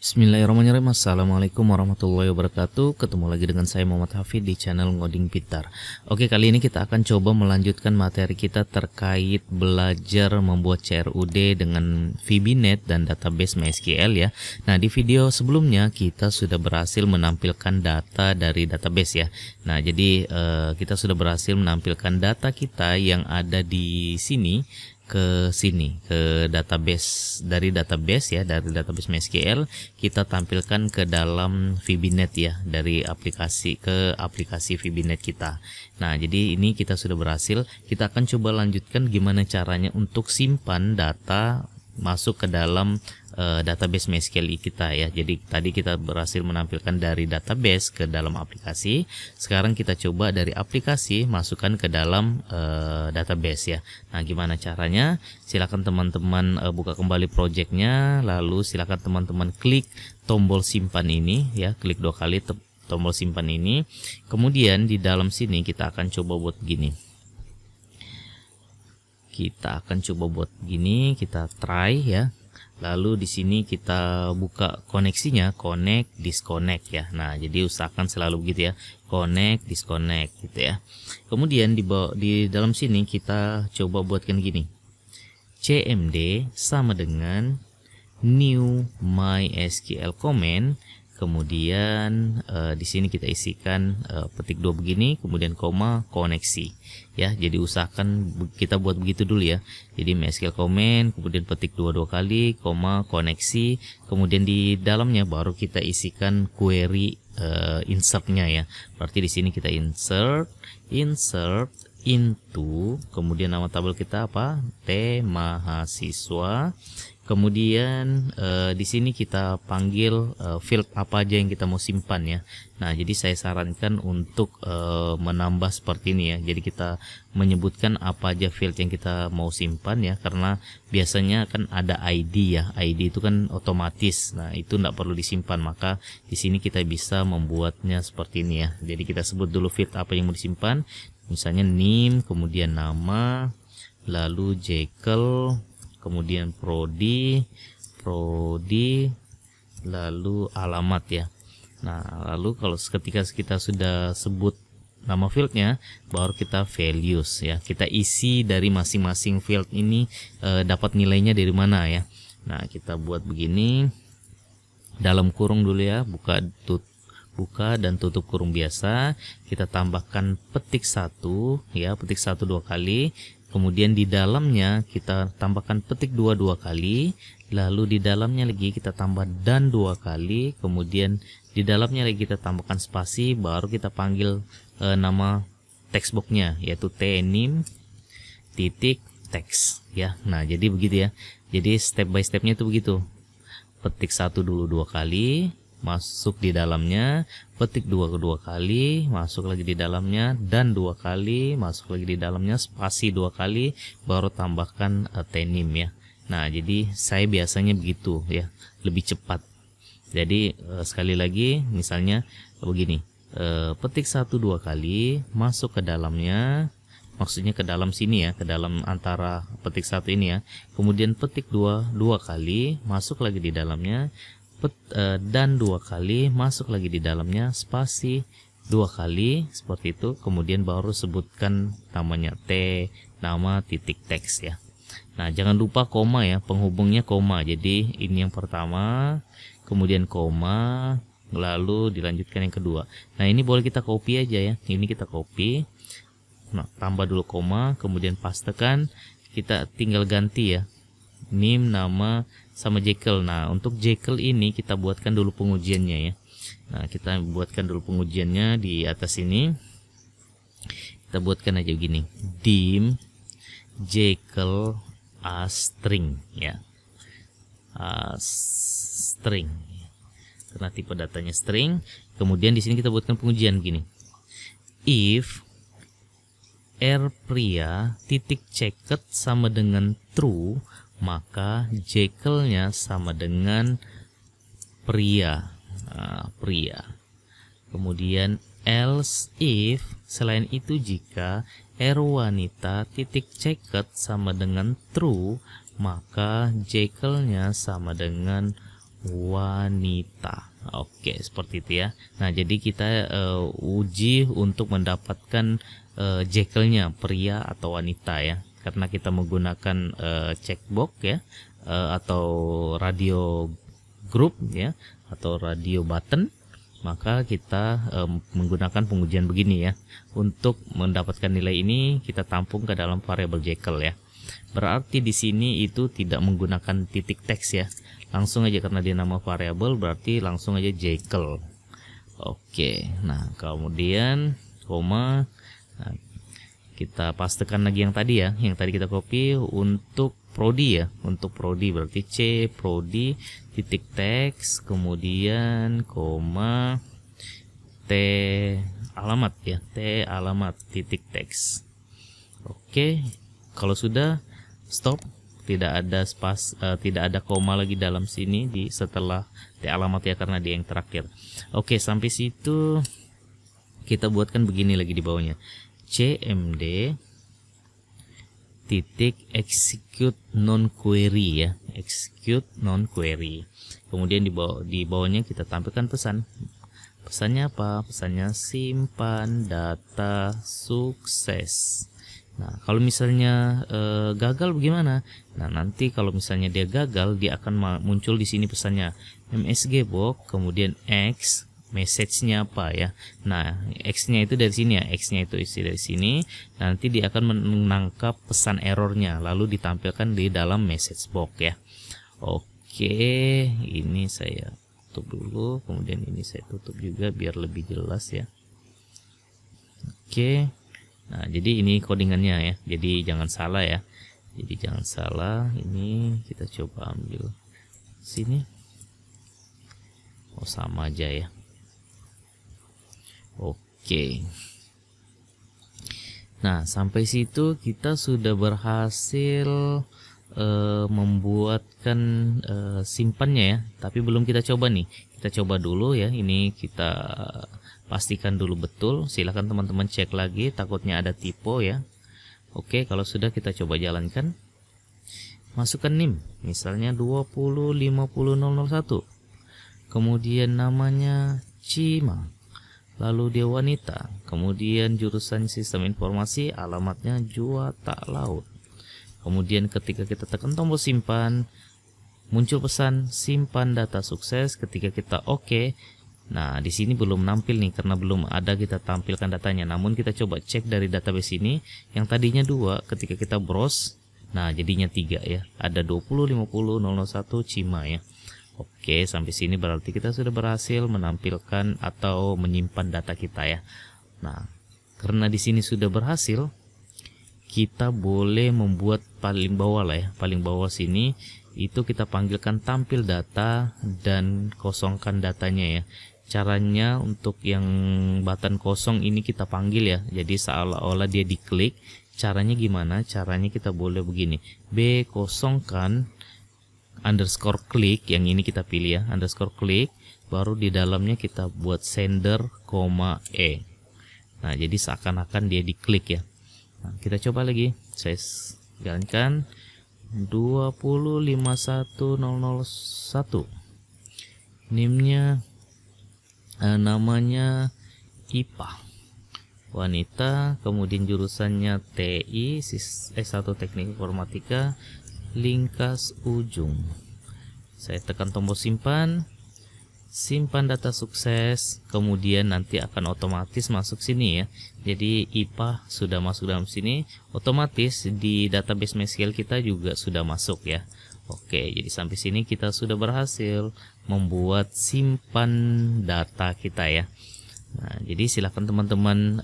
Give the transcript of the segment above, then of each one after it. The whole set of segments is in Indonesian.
Bismillahirrahmanirrahim. Assalamualaikum warahmatullahi wabarakatuh. Ketemu lagi dengan saya Muhammad Hafid di channel Ngoding Pintar. Oke, kali ini kita akan coba melanjutkan materi kita terkait belajar membuat CRUD dengan VBNet dan database MySQL ya. Nah, di video sebelumnya kita sudah berhasil menampilkan data dari database ya. Nah, jadi kita sudah berhasil menampilkan data kita yang ada di sini ke database, dari database MySQL kita tampilkan ke dalam VBNet ya, dari aplikasi ke aplikasi VBNet kita. Nah, jadi ini kita sudah berhasil. Kita akan coba lanjutkan gimana caranya untuk simpan data masuk ke dalam database MySQL kita ya. Jadi tadi kita berhasil menampilkan dari database ke dalam aplikasi. Sekarang kita coba dari aplikasi masukkan ke dalam database ya. Nah, gimana caranya? Silakan teman-teman buka kembali projectnya, lalu silakan teman-teman klik tombol simpan ini ya, klik 2 kali tombol simpan ini. Kemudian di dalam sini kita akan coba buat gini. Kita try ya. Lalu di sini kita buka koneksinya, connect, disconnect ya. Nah, jadi usahakan selalu begitu ya, connect, disconnect gitu ya. Kemudian di dalam sini kita coba buatkan gini. cmd sama dengan new MySQL command. Kemudian di sini kita isikan petik 2 begini, kemudian koma, koneksi ya. Jadi usahakan kita buat begitu dulu ya. Jadi MySQL command, kemudian petik 2 kali, koma, koneksi, kemudian di dalamnya baru kita isikan query insertnya ya. Berarti di sini kita insert into, kemudian nama tabel kita apa? T mahasiswa. Kemudian di sini kita panggil field apa aja yang kita mau simpan ya. Nah, jadi saya sarankan untuk menambah seperti ini ya. Jadi kita menyebutkan apa aja field yang kita mau simpan ya, karena biasanya kan ada ID ya. ID itu kan otomatis. Nah, itu tidak perlu disimpan. Maka di sini kita bisa membuatnya seperti ini ya. Jadi kita sebut dulu field apa yang mau disimpan. Misalnya name, kemudian nama, lalu Jekyll, kemudian prodi, lalu alamat ya. Nah, lalu kalau ketika kita sudah sebut nama fieldnya, baru kita values ya. Kita isi dari masing-masing field ini dapat nilainya dari mana ya. Nah, kita buat begini, dalam kurung dulu ya, buka dan tutup kurung biasa. Kita tambahkan petik 1 ya, petik 1 2 kali. Kemudian di dalamnya kita tambahkan petik 2 kali, lalu di dalamnya lagi kita tambah dan 2 kali, kemudian di dalamnya lagi kita tambahkan spasi, baru kita panggil nama textboxnya yaitu tnim titik text ya. Nah, jadi begitu ya. Jadi step by stepnya itu begitu. Petik 1 dulu 2 kali, masuk di dalamnya, petik 2 kali, masuk lagi di dalamnya, dan 2 kali, masuk lagi di dalamnya, spasi 2 kali, baru tambahkan tnim ya. Nah, jadi saya biasanya begitu ya, lebih cepat. Jadi sekali lagi misalnya begini, petik 1 2 kali, masuk ke dalamnya, maksudnya ke dalam sini ya, ke dalam antara petik 1 ini ya. Kemudian petik 2 kali, masuk lagi di dalamnya, dan 2 kali, masuk lagi di dalamnya, spasi 2 kali seperti itu. Kemudian baru sebutkan namanya nama titik teks ya. Nah, jangan lupa koma ya, penghubungnya koma. Jadi ini yang pertama, kemudian koma, lalu dilanjutkan yang kedua. Nah, ini boleh kita copy aja ya. Ini kita copy. Nah, tambah dulu koma, kemudian pastekan. Kita tinggal ganti ya, name, nama, sama Jekyll. Nah, untuk Jekyll ini kita buatkan dulu pengujiannya ya. Nah, kita buatkan dulu pengujiannya di atas ini. Kita buatkan aja begini, dim Jekyll as string ya, string karena tipe datanya string. Kemudian di sini kita buatkan pengujian begini, if pria titik checked sama dengan true, maka Jekyll-nya sama dengan pria. Nah, pria. Kemudian else if, selain itu jika wanita titik checked sama dengan true, maka Jekyll-nya sama dengan wanita. Oke, seperti itu ya. Nah, jadi kita uji untuk mendapatkan Jekyll-nya pria atau wanita ya. Karena kita menggunakan checkbox ya, atau radio group ya, atau radio button, maka kita menggunakan pengujian begini ya. Untuk mendapatkan nilai ini kita tampung ke dalam variabel Jekyll ya. Berarti di sini itu tidak menggunakan titik teks ya. Langsung aja, karena dia nama variabel berarti langsung aja Jekyll. Oke. Nah, kemudian koma. Nah, kita pastekan lagi yang tadi ya. Yang tadi kita copy untuk prodi ya. Untuk prodi berarti C prodi titik teks, kemudian koma T alamat ya. T alamat titik teks. Oke. Kalau sudah stop, tidak ada tidak ada koma lagi dalam sini di setelah T alamat ya, karena dia yang terakhir. Oke, sampai situ kita buatkan begini lagi di bawahnya. CMD titik execute non query ya, execute non query. Kemudian di bawahnya kita tampilkan pesan. Pesannya apa? Pesannya simpan data sukses. Nah, kalau misalnya gagal bagaimana? Nah, nanti kalau misalnya dia gagal, dia akan muncul di sini pesannya MSG box, kemudian X, message-nya apa ya. Nah, X-nya itu dari sini ya, X-nya itu isi dari sini. Nanti dia akan menangkap pesan errornya, lalu ditampilkan di dalam message box ya. Oke, ini saya tutup dulu, kemudian ini saya tutup juga biar lebih jelas ya. Oke. Nah, jadi ini codingannya ya. Jadi jangan salah ya. Jadi jangan salah. Ini kita coba ambil sini. Oh, sama aja ya. Oke. Nah, sampai situ kita sudah berhasil membuatkan simpannya ya. Tapi belum kita coba nih. Kita coba dulu ya. Ini kita pastikan dulu betul. Silahkan teman-teman cek lagi, takutnya ada typo ya. Oke, kalau sudah kita coba jalankan. Masukkan NIM, misalnya 2050001. Kemudian namanya Cima. Lalu dia wanita. Kemudian jurusan sistem informasi, alamatnya Juwata Laut. Kemudian ketika kita tekan tombol simpan, muncul pesan simpan data sukses. Ketika kita oke. Nah, di sini belum nampil nih karena belum ada kita tampilkan datanya. Namun kita coba cek dari database ini, yang tadinya 2, ketika kita browse, nah jadinya 3 ya. Ada 2050001 Cima ya. Oke, sampai sini berarti kita sudah berhasil menampilkan atau menyimpan data kita ya. Nah, karena di sini sudah berhasil, kita boleh membuat paling bawah lah ya. Paling bawah sini itu kita panggilkan tampil data dan kosongkan datanya ya. Caranya untuk yang button kosong ini kita panggil ya. Jadi seolah-olah dia diklik. Caranya gimana? Caranya kita boleh begini. B kosongkan underscore klik, yang ini kita pilih ya, underscore klik, baru di dalamnya kita buat sender, E. Nah, jadi seakan-akan dia diklik ya. Nah, kita coba lagi. Saya jalankan 2051001. NIM-nya namanya IPA wanita, kemudian jurusannya TI S1 Teknik Informatika Lingkas Ujung. Saya tekan tombol simpan, simpan data sukses, kemudian nanti akan otomatis masuk sini ya. Jadi IPA sudah masuk dalam sini, otomatis di database MySQL kita juga sudah masuk ya. Oke, jadi sampai sini kita sudah berhasil membuat simpan data kita ya. Nah, jadi silakan teman-teman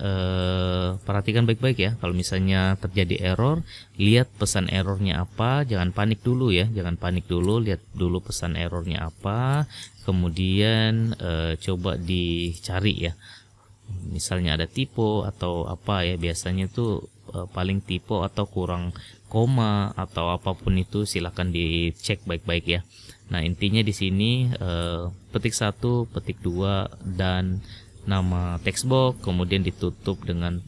perhatikan baik-baik ya. Kalau misalnya terjadi error, lihat pesan errornya apa. Jangan panik dulu ya, jangan panik dulu. Lihat dulu pesan errornya apa. Kemudian coba dicari ya. Misalnya ada typo atau apa ya. Biasanya itu paling typo atau kurang koma atau apapun itu, silakan dicek baik-baik ya. Nah, intinya di sini petik 1, petik 2 dan nama textbox, kemudian ditutup dengan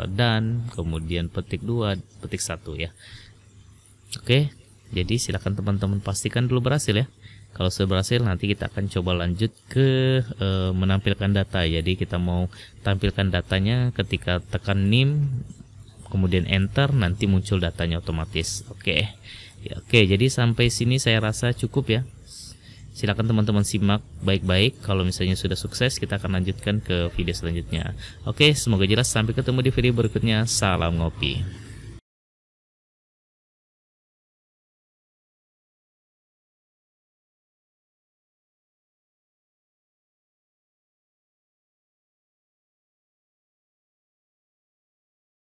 dan, kemudian petik 2, petik 1 ya. Oke, jadi silakan teman-teman pastikan dulu berhasil ya. Kalau sudah berhasil, nanti kita akan coba lanjut ke menampilkan data. Jadi kita mau tampilkan datanya, ketika tekan NIM kemudian enter, nanti muncul datanya otomatis. Oke. Ya, oke, jadi sampai sini saya rasa cukup ya. Silakan teman-teman simak baik-baik. Kalau misalnya sudah sukses, kita akan lanjutkan ke video selanjutnya. Oke, semoga jelas. Sampai ketemu di video berikutnya. Salam ngopi.